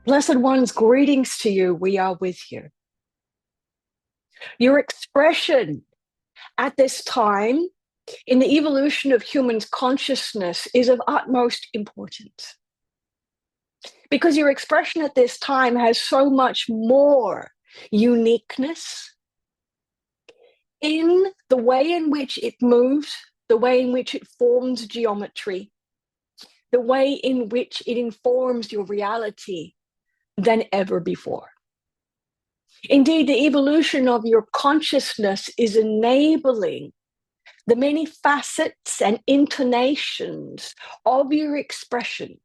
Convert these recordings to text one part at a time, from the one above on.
Blessed ones, greetings to you. We are with you. Your expression at this time in the evolution of human consciousness is of utmost importance because your expression at this time has so much more uniqueness in the way in which it moves, the way in which it forms geometry, the way in which it informs your reality than ever before. Indeed, the evolution of your consciousness is enabling the many facets and intonations of your expressions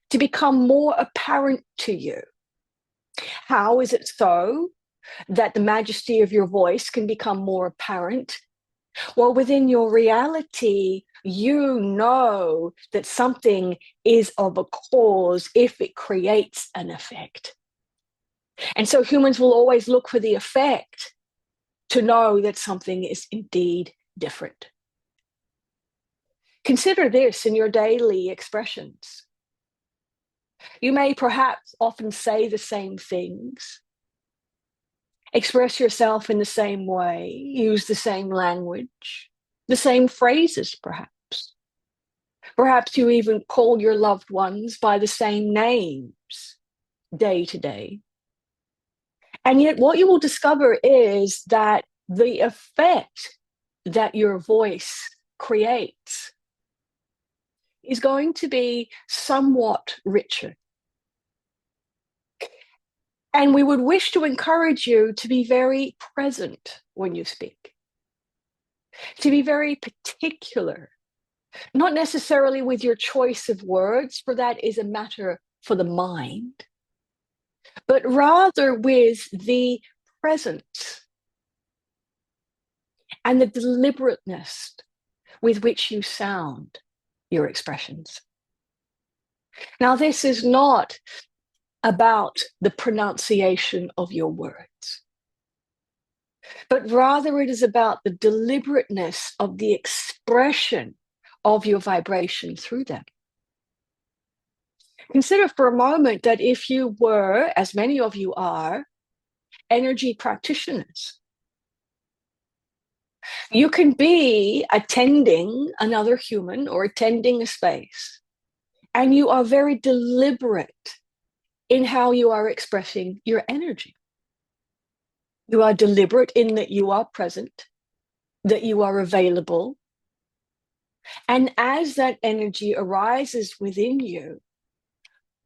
to become more apparent to you. How is it so that the majesty of your voice can become more apparent? Well, within your reality, you know that something is of a cause if it creates an effect. And so humans will always look for the effect to know that something is indeed different. Consider this in your daily expressions. You may perhaps often say the same things, express yourself in the same way, use the same language, the same phrases perhaps. Perhaps you even call your loved ones by the same names day to day. And yet what you will discover is that the effect that your voice creates is going to be somewhat richer. And we would wish to encourage you to be very present when you speak, to be very particular, not necessarily with your choice of words, for that is a matter for the mind, but rather with the presence and the deliberateness with which you sound your expressions. Now, this is not about the pronunciation of your words, but rather it is about the deliberateness of the expression of your vibration through them. Consider for a moment that if you were, as many of you are, energy practitioners, you can be attending another human or attending a space, and you are very deliberate in how you are expressing your energy. You are deliberate in that you are present, that you are available. And as that energy arises within you,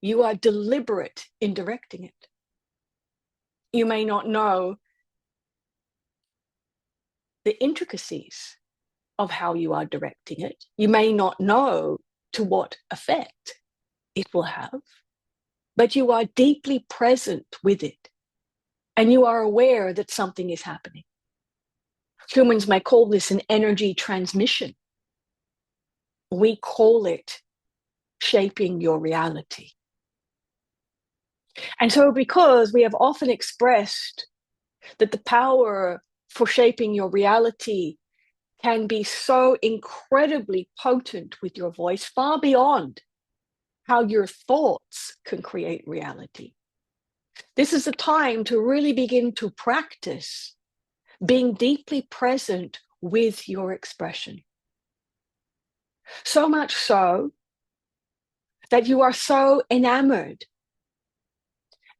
you are deliberate in directing it. You may not know the intricacies of how you are directing it. You may not know to what effect it will have, but you are deeply present with it. And you are aware that something is happening. Humans may call this an energy transmission. We call it shaping your reality. And so because we have often expressed that the power for shaping your reality can be so incredibly potent with your voice, far beyond how your thoughts can create reality. This is a time to really begin to practice being deeply present with your expression. So much so that you are so enamored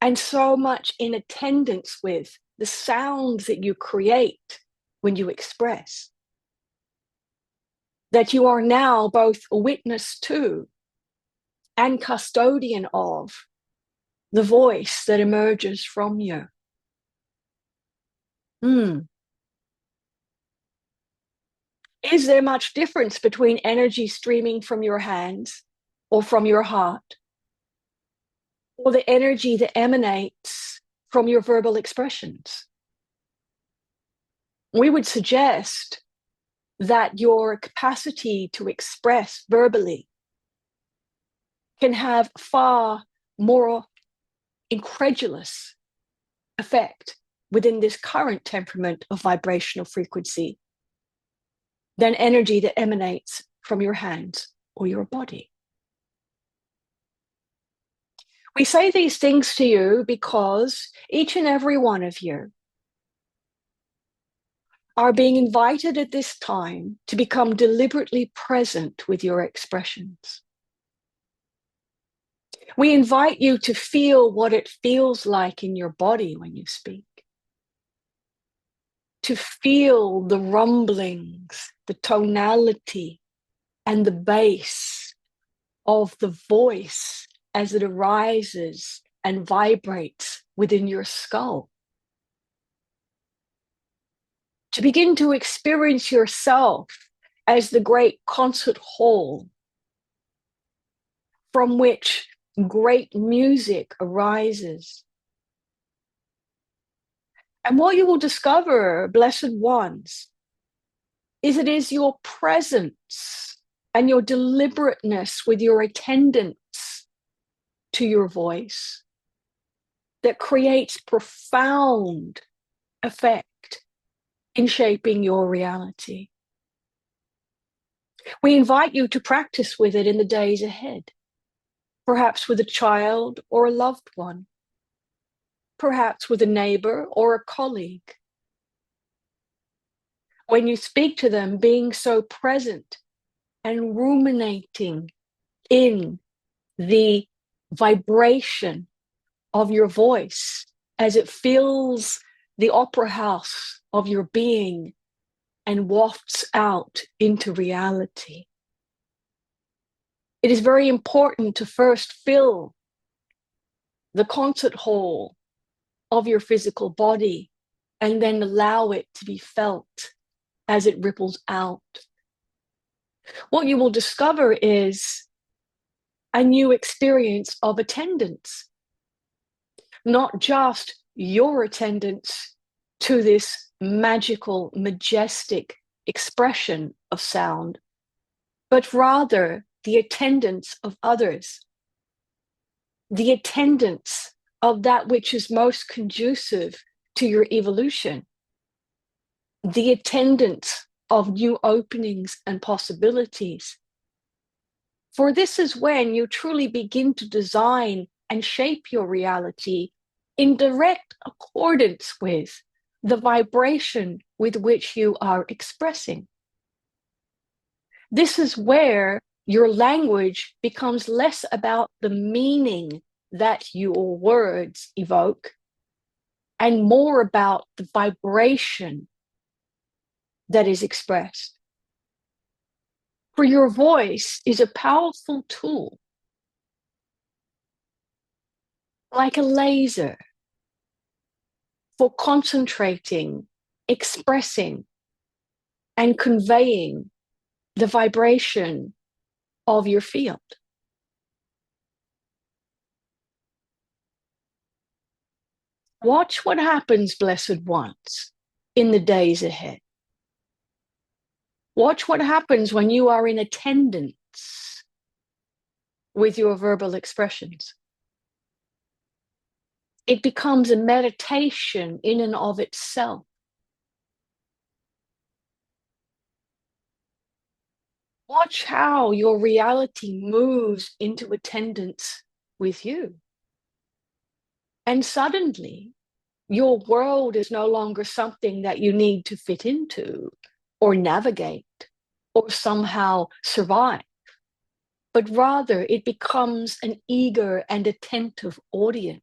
and so much in attendance with the sounds that you create when you express, that you are now both a witness to and custodian of the voice that emerges from you. Is there much difference between energy streaming from your hands or from your heart, or the energy that emanates from your verbal expressions? We would suggest that your capacity to express verbally can have far more incredulous effect within this current temperament of vibrational frequency than energy that emanates from your hands or your body. We say these things to you because each and every one of you are being invited at this time to become deliberately present with your expressions. We invite you to feel what it feels like in your body when you speak, to feel the rumblings, the tonality, and the bass of the voice as it arises and vibrates within your skull. To begin to experience yourself as the great concert hall from which great music arises. And what you will discover, blessed ones, is it is your presence and your deliberateness with your attendance to your voice that creates profound effect in shaping your reality. We invite you to practice with it in the days ahead, perhaps with a child or a loved one, perhaps with a neighbor or a colleague. When you speak to them, being so present and ruminating in the vibration of your voice as it fills the opera house of your being and wafts out into reality. It is very important to first fill the concert hall of your physical body and then allow it to be felt as it ripples out. What you will discover is a new experience of attendance, not just your attendance to this magical, majestic expression of sound, but rather the attendance of others, the attendance of that which is most conducive to your evolution, the attendance of new openings and possibilities. For this is when you truly begin to design and shape your reality in direct accordance with the vibration with which you are expressing. This is where your language becomes less about the meaning that your words evoke and more about the vibration that is expressed. For your voice is a powerful tool, like a laser, for concentrating, expressing, and conveying the vibration of your field. Watch what happens, blessed ones, in the days ahead. Watch what happens when you are in attendance with your verbal expressions. It becomes a meditation in and of itself. Watch how your reality moves into attendance with you. And suddenly, your world is no longer something that you need to fit into or navigate or somehow survive, but rather it becomes an eager and attentive audience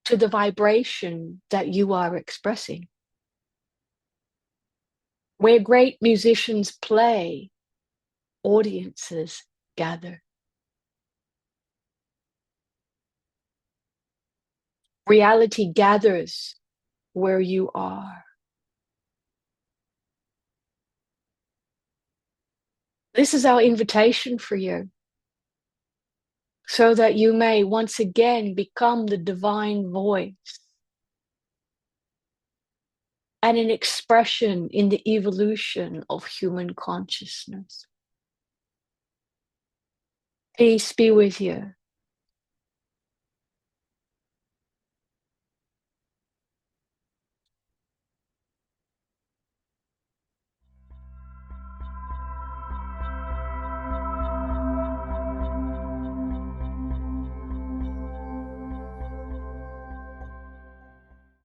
to the vibration that you are expressing. Where great musicians play, audiences gather. Reality gathers where you are. This is our invitation for you, so that you may once again become the divine voice and an expression in the evolution of human consciousness. Peace be with you.